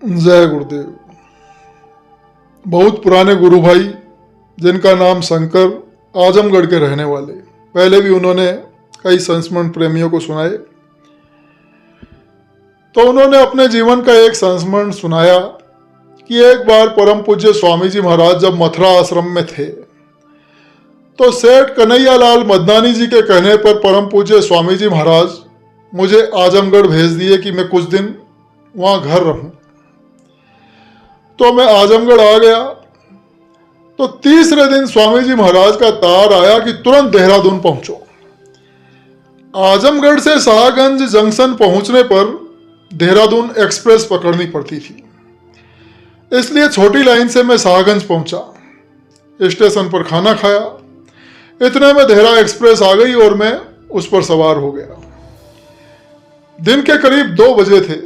जय गुरुदेव। बहुत पुराने गुरु भाई जिनका नाम शंकर, आजमगढ़ के रहने वाले, पहले भी उन्होंने कई संस्मरण प्रेमियों को सुनाए। तो उन्होंने अपने जीवन का एक संस्मरण सुनाया कि एक बार परम पूज्य स्वामी जी महाराज जब मथुरा आश्रम में थे तो सेठ कन्हैया लाल मदनानी जी के कहने पर परम पूज्य स्वामी जी महाराज मुझे आजमगढ़ भेज दिए कि मैं कुछ दिन वहाँ घर रहूं। तो मैं आजमगढ़ आ गया। तो तीसरे दिन स्वामी जी महाराज का तार आया कि तुरंत देहरादून पहुंचो। आजमगढ़ से शाहगंज जंक्शन पहुंचने पर देहरादून एक्सप्रेस पकड़नी पड़ती थी, इसलिए छोटी लाइन से मैं शाहगंज पहुंचा। स्टेशन पर खाना खाया, इतने में देहरा एक्सप्रेस आ गई और मैं उस पर सवार हो गया। दिन के करीब 2 बजे थे।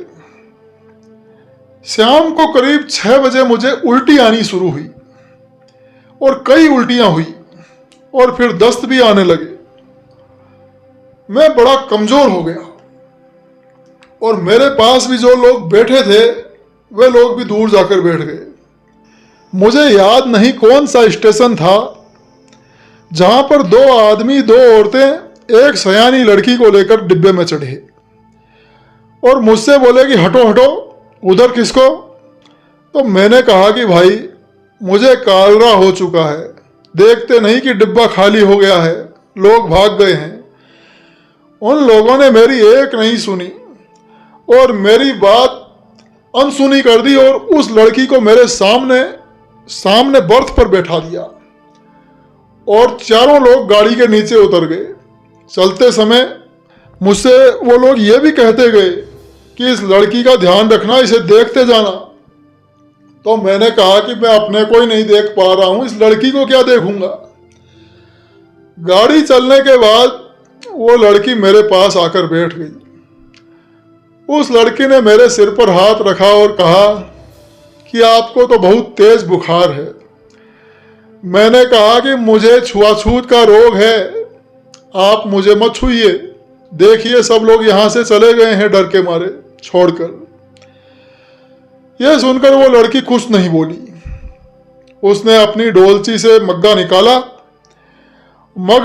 शाम को करीब 6 बजे मुझे उल्टी आनी शुरू हुई और कई उल्टियां हुई और फिर दस्त भी आने लगे। मैं बड़ा कमजोर हो गया और मेरे पास भी जो लोग बैठे थे वे लोग भी दूर जाकर बैठ गए। मुझे याद नहीं कौन सा स्टेशन था जहां पर 2 आदमी 2 औरतें एक सयानी लड़की को लेकर डिब्बे में चढ़े और मुझसे बोले कि हटो हटो, उधर किसको? तो मैंने कहा कि भाई मुझे कालरा हो चुका है, देखते नहीं कि डिब्बा खाली हो गया है, लोग भाग गए हैं। उन लोगों ने मेरी एक नहीं सुनी और मेरी बात अनसुनी कर दी और उस लड़की को मेरे सामने बर्थ पर बैठा दिया और चारों लोग गाड़ी के नीचे उतर गए। चलते समय मुझसे वो लोग ये भी कहते गए कि इस लड़की का ध्यान रखना, इसे देखते जाना। तो मैंने कहा कि मैं अपने को ही नहीं देख पा रहा हूं, इस लड़की को क्या देखूंगा। गाड़ी चलने के बाद वो लड़की मेरे पास आकर बैठ गई। उस लड़की ने मेरे सिर पर हाथ रखा और कहा कि आपको तो बहुत तेज बुखार है। मैंने कहा कि मुझे छुआछूत का रोग है, आप मुझे मत छुइए, देखिए सब लोग यहां से चले गए हैं डर के मारे छोड़कर। यह सुनकर वो लड़की कुछ नहीं बोली। उसने अपनी डोलची से मग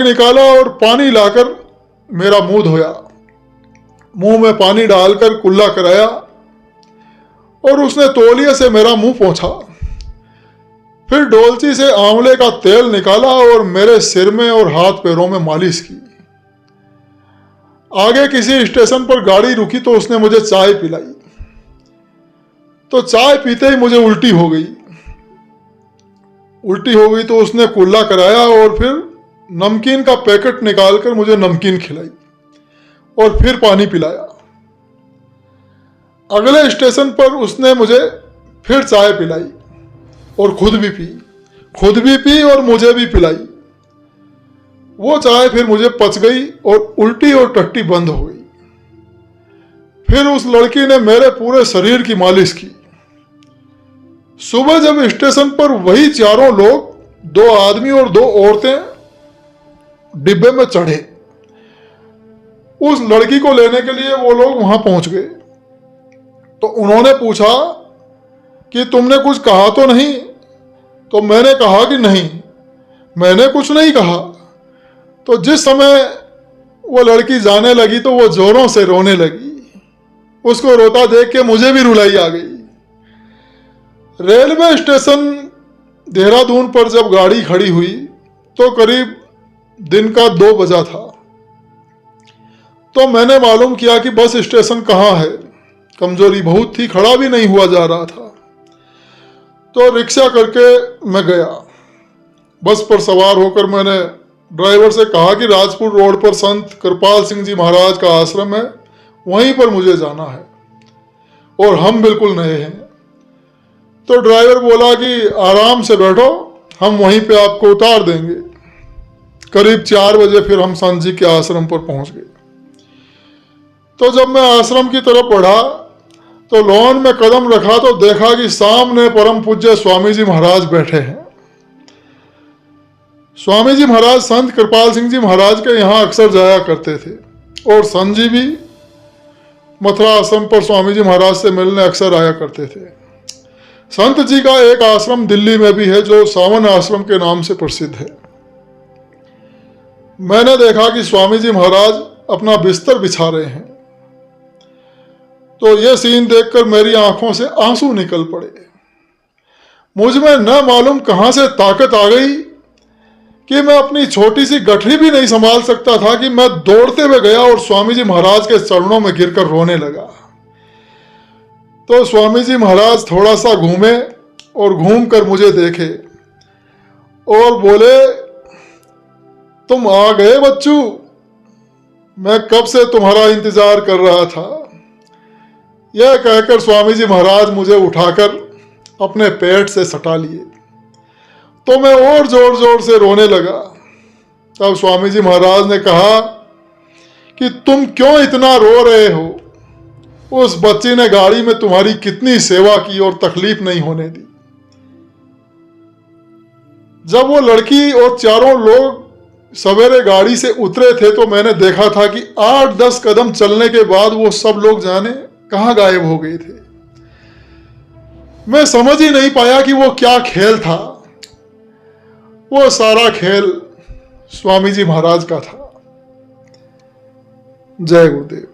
निकाला और पानी लाकर मेरा मुंह धोया, मुंह में पानी डालकर कुल्ला कराया और उसने तौलिए से मेरा मुंह पोंछा। फिर डोलची से आंवले का तेल निकाला और मेरे सिर में और हाथ पैरों में मालिश की। आगे किसी स्टेशन पर गाड़ी रुकी तो उसने मुझे चाय पिलाई। तो चाय पीते ही मुझे उल्टी हो गई तो उसने कुल्ला कराया और फिर नमकीन का पैकेट निकालकर मुझे नमकीन खिलाई और फिर पानी पिलाया। अगले स्टेशन पर उसने मुझे फिर चाय पिलाई और खुद भी पी और मुझे भी पिलाई। वो चाय फिर मुझे पच गई और उल्टी और टट्टी बंद हो गई। फिर उस लड़की ने मेरे पूरे शरीर की मालिश की। सुबह जब स्टेशन पर वही चारों लोग, 2 आदमी और 2 औरतें डिब्बे में चढ़े, उस लड़की को लेने के लिए वो लोग वहां पहुंच गए। तो उन्होंने पूछा कि तुमने कुछ कहा तो नहीं? तो मैंने कहा कि नहीं, मैंने कुछ नहीं कहा। तो जिस समय वो लड़की जाने लगी तो वो जोरों से रोने लगी। उसको रोता देख के मुझे भी रुलाई आ गई। रेलवे स्टेशन देहरादून पर जब गाड़ी खड़ी हुई तो करीब दिन का 2 बजा था। तो मैंने मालूम किया कि बस स्टेशन कहाँ है। कमजोरी बहुत थी, खड़ा भी नहीं हुआ जा रहा था। तो रिक्शा करके मैं गया। बस पर सवार होकर मैंने ड्राइवर से कहा कि राजपुर रोड पर संत कृपाल सिंह जी महाराज का आश्रम है, वहीं पर मुझे जाना है और हम बिल्कुल नए हैं। तो ड्राइवर बोला कि आराम से बैठो, हम वहीं पे आपको उतार देंगे। करीब 4 बजे फिर हम संत जी के आश्रम पर पहुंच गए। तो जब मैं आश्रम की तरफ बढ़ा तो लॉन में कदम रखा तो देखा कि सामने परम पूज्य स्वामी जी महाराज बैठे हैं। स्वामी जी महाराज संत कृपाल सिंह जी महाराज के यहाँ अक्सर जाया करते थे और संत जी भी मथुरा आश्रम पर स्वामी जी महाराज से मिलने अक्सर आया करते थे। संत जी का एक आश्रम दिल्ली में भी है जो सावन आश्रम के नाम से प्रसिद्ध है। मैंने देखा कि स्वामी जी महाराज अपना बिस्तर बिछा रहे हैं, तो यह सीन देखकर मेरी आंखों से आंसू निकल पड़े। मुझ में न मालूम कहां से ताकत आ गई कि मैं अपनी छोटी सी गठरी भी नहीं संभाल सकता था कि मैं दौड़ते हुए गया और स्वामी जी महाराज के चरणों में गिरकर रोने लगा। तो स्वामी जी महाराज थोड़ा सा घूमे और घूमकर मुझे देखे और बोले, तुम आ गए बच्चू, मैं कब से तुम्हारा इंतजार कर रहा था। यह कहकर स्वामी जी महाराज मुझे उठाकर अपने पेट से सटा लिए, तो मैं और जोर जोर से रोने लगा। तब स्वामी जी महाराज ने कहा कि तुम क्यों इतना रो रहे हो, उस बच्ची ने गाड़ी में तुम्हारी कितनी सेवा की और तकलीफ नहीं होने दी। जब वो लड़की और चारों लोग सवेरे गाड़ी से उतरे थे तो मैंने देखा था कि 8-10 कदम चलने के बाद वो सब लोग जाने कहां गायब हो गए थे। मैं समझ ही नहीं पाया कि वो क्या खेल था। वो सारा खेल स्वामी जी महाराज का था। जय गुरुदेव।